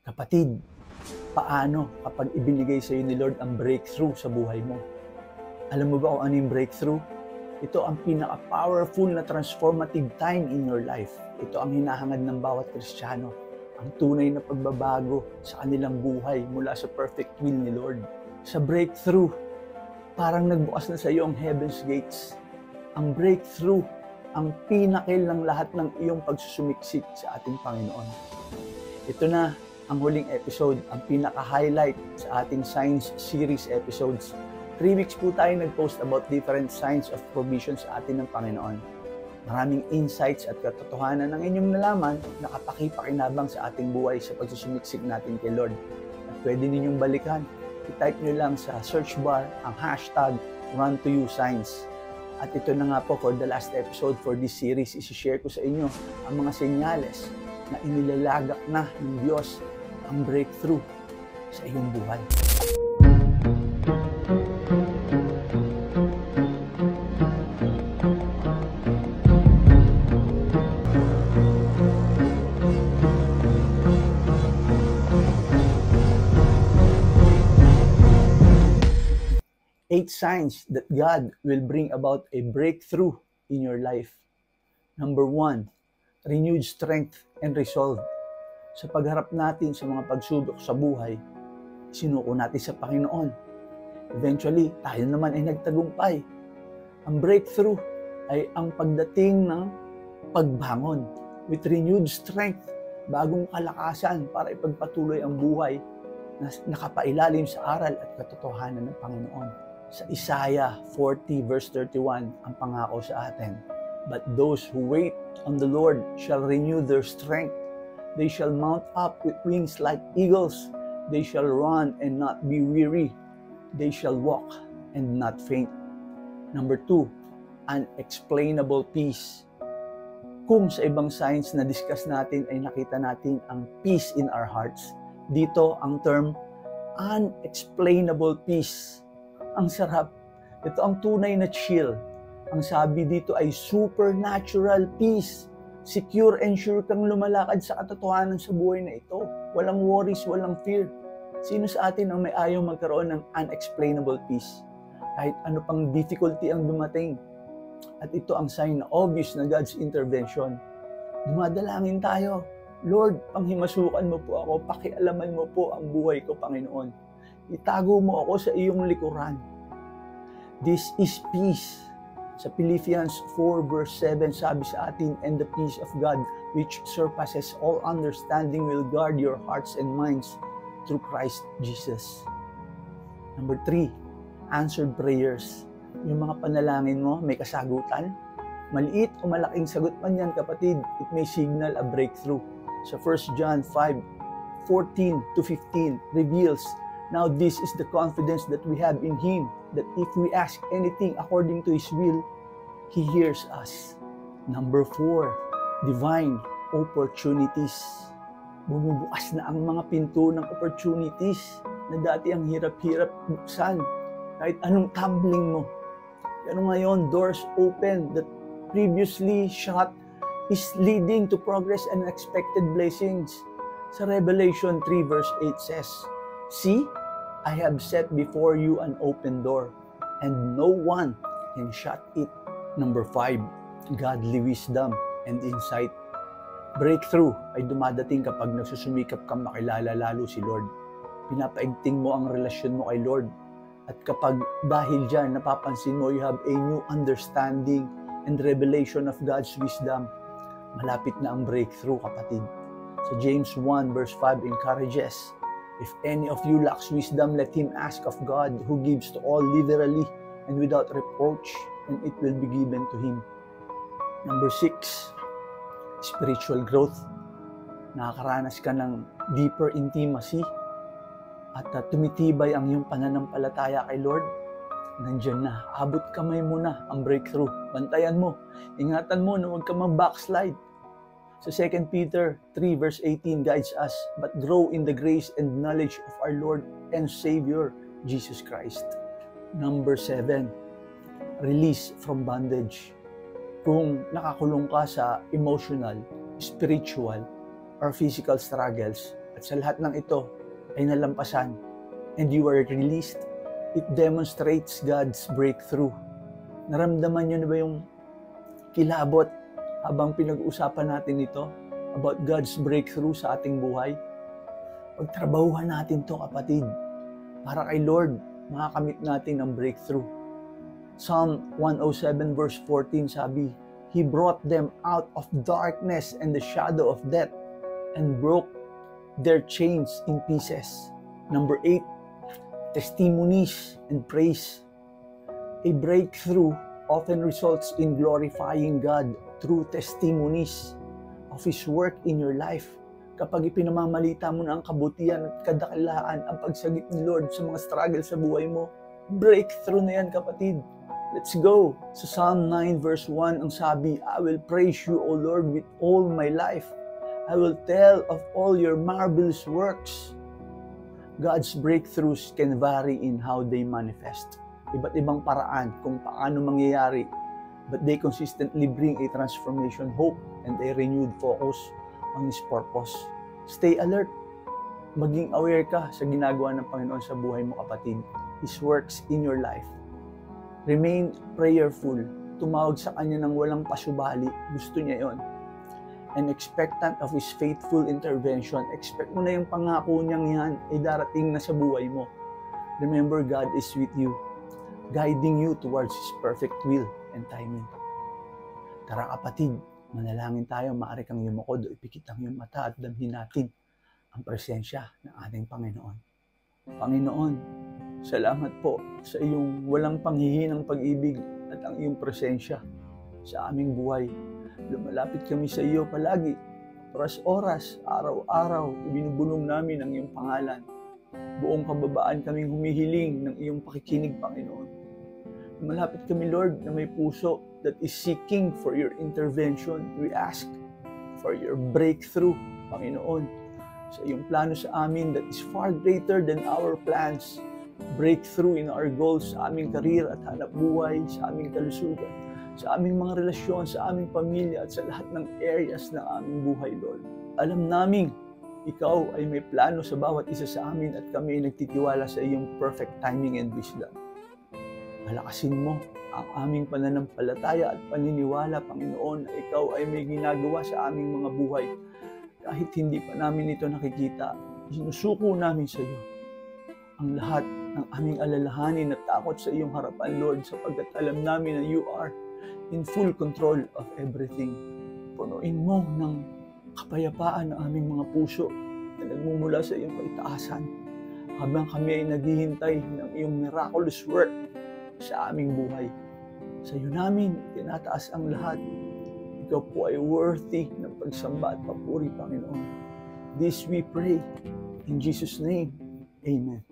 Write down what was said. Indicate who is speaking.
Speaker 1: Kapatid, paano kapag ibinigay sa iyo ni Lord ang breakthrough sa buhay mo? Alam mo ba kung ano yung breakthrough? Ito ang pinaka-powerful na transformative time in your life. Ito ang hinahangad ng bawat Kristiyano. Ang tunay na pagbabago sa kanilang buhay mula sa perfect will ni Lord. Sa breakthrough, parang nagbukas na sa iyo ang heaven's gates. Ang breakthrough, ang pinakil ng lahat ng iyong pagsusumiksik sa ating Panginoon. Ito na ang huling episode, ang pinaka-highlight sa ating Signs series episodes. 3 weeks po tayo nag-post about different signs of provision sa atin ng Panginoon. Maraming insights at katotohanan ng inyong nalaman na kapakipakinabang sa ating buhay sa pagsusumiksik natin kay Lord. At pwede ninyong balikan. I-type nyo lang sa search bar ang hashtag #RunToYouSigns. At ito na nga po for the last episode for this series, isi-share ko sa inyo ang mga senyales na inilalagak na ng Diyos ang breakthrough sa iyong buhay. Eight signs that God will bring about a breakthrough in your life. Number 1, renewed strength and resolve. Sa pagharap natin sa mga pagsubok sa buhay, sinuko natin sa Panginoon. Eventually, tayo naman ay nagtagumpay. Ang breakthrough ay ang pagdating ng pagbangon with renewed strength, bagong kalakasan para ipagpatuloy ang buhay na nakapailalim sa aral at katotohanan ng Panginoon. Sa Isaiah 40 verse 31, ang pangako sa atin, "But those who wait on the Lord shall renew their strength. They shall mount up with wings like eagles. They shall run and not be weary. They shall walk and not faint." Number 2, unexplainable peace. Kung sa ibang signs na discuss natin ay nakita natin ang peace in our hearts, dito ang term unexplainable peace. Ang sarap. Ito ang tunay na chill. Ang sabi dito ay supernatural peace. Secure and sure kang lumalakad sa katotohanan sa buhay na ito. Walang worries, walang fear. Sino sa atin ang may ayaw magkaroon ng unexplainable peace? Kahit ano pang difficulty ang dumating. At ito ang sign na obvious na God's intervention. Dumadalangin tayo. Lord, panghimasukan mo po ako, pakialaman mo po ang buhay ko, Panginoon. Itago mo ako sa iyong likuran. This is peace. Sa Philippians 4 verse 7 sabi sa atin, "And the peace of God which surpasses all understanding will guard your hearts and minds through Christ Jesus." Number 3, answered prayers. Yung mga panalangin mo may kasagutan. Maliit o malaking sagot man yan, kapatid, it may signal a breakthrough. Sa 1 John 5:14-15 reveals, "Now this is the confidence that we have in Him, that if we ask anything according to His will, He hears us." Number 4, divine opportunities. Bumubukas na ang mga pinto ng opportunities na dati ang hirap-hirap buksan. Kahit anong tumbling mo. Pero ngayon, doors open that previously shut is leading to progress and unexpected blessings. Sa Revelation 3 verse 8 says, "See, I have set before you an open door, and no one can shut it." Number 5, godly wisdom and insight. Breakthrough ay dumadating kapag nagsusumikap kang makilala lalo si Lord. Pinapaigting mo ang relasyon mo kay Lord. At kapag dahil dyan, napapansin mo you have a new understanding and revelation of God's wisdom, malapit na ang breakthrough, kapatid. Sa James 1 verse 5 encourages, "If any of you lacks wisdom, let him ask of God, who gives to all liberally and without reproach, and it will be given to him." Number 6, spiritual growth. Nakakaranas ka ng deeper intimacy at tumitibay ang iyong pananampalataya kay Lord. Nandiyan na, abot kamay mo na ang breakthrough. Bantayan mo, ingatan mo na huwag ka mag-backslide. Sa 2 Peter 3 verse 18 guides us, "But grow in the grace and knowledge of our Lord and Savior, Jesus Christ." Number 7, release from bondage. Kung nakakulong ka sa emotional, spiritual, or physical struggles, at sa lahat ng ito ay nalampasan and you are released, it demonstrates God's breakthrough. Naramdaman nyo na ba yung kilabot habang pinag-uusapan natin ito about God's breakthrough sa ating buhay? Pagtrabahuhan natin to, kapatid. Para kay Lord, makakamit natin ang breakthrough. Psalm 107 verse 14 sabi, He brought them out of darkness and the shadow of death and broke their chains in pieces. Number 8, testimonies and praise. A breakthrough often results in glorifying God through testimonies of His work in your life. Kapag ipinamamalita mo na ang kabutihan at kadakilaan, ang pagsagip ni Lord sa mga struggle sa buhay mo, breakthrough na yan, kapatid. Let's go! Sa Psalm 9 verse 1, ang sabi, I will praise you, O Lord, with all my life. I will tell of all your marvelous works. God's breakthroughs can vary in how they manifest. Iba't ibang paraan kung paano mangyayari, but they consistently bring a transformation, hope, and a renewed focus on His purpose. Stay alert. Maging aware ka sa ginagawa ng Panginoon sa buhay mo, kapatid. His works in your life. Remain prayerful. Tumawag sa Kanya ng walang pasubali. Gusto niya yon. And expectant of His faithful intervention. Expect mo na yung pangako niyang yan ay darating na sa buhay mo. Remember, God is with you, guiding you towards His perfect will and timing. Tara, kapatid, manalangin tayo. Maaari kang yumukod o ipikit ang iyong mata at damhin natin ang presensya ng ating Panginoon. Panginoon, salamat po sa iyong walang panghihinang pag-ibig at ang iyong presensya sa aming buhay. Lumalapit kami sa iyo palagi, oras-oras, araw-araw, ibinubulong namin ang iyong pangalan. Buong kababaan kaming humihiling ng iyong pakikinig, Panginoon. Lumalapit kami, Lord, na may puso that is seeking for your intervention. We ask for your breakthrough, Panginoon, sa iyong plano sa amin that is far greater than our plans. Breakthrough in our goals sa aming karir at hanap buhay, sa aming kalusugan, sa aming mga relasyon, sa aming pamilya at sa lahat ng areas ng aming buhay, Lord. Alam namin, Ikaw ay may plano sa bawat isa sa amin at kami ay nagtitiwala sa iyong perfect timing and wisdom. Palakasin mo ang aming pananampalataya at paniniwala, Panginoon, na Ikaw ay may ginagawa sa aming mga buhay. Kahit hindi pa namin ito nakikita, sinusuko namin sa iyo ang lahat ng aming alalahanin at takot sa iyong harapan, Lord, sapagkat alam namin na you are in full control of everything. Punuin mo ng kapayapaan ang aming mga puso na nagmumula sa iyong kaitaasan habang kami ay naghihintay ng iyong miraculous work sa aming buhay. Sa iyo namin tinataas ang lahat. Ikaw po ay worthy ng pagsamba at papuri, Panginoon. This we pray in Jesus' name. Amen.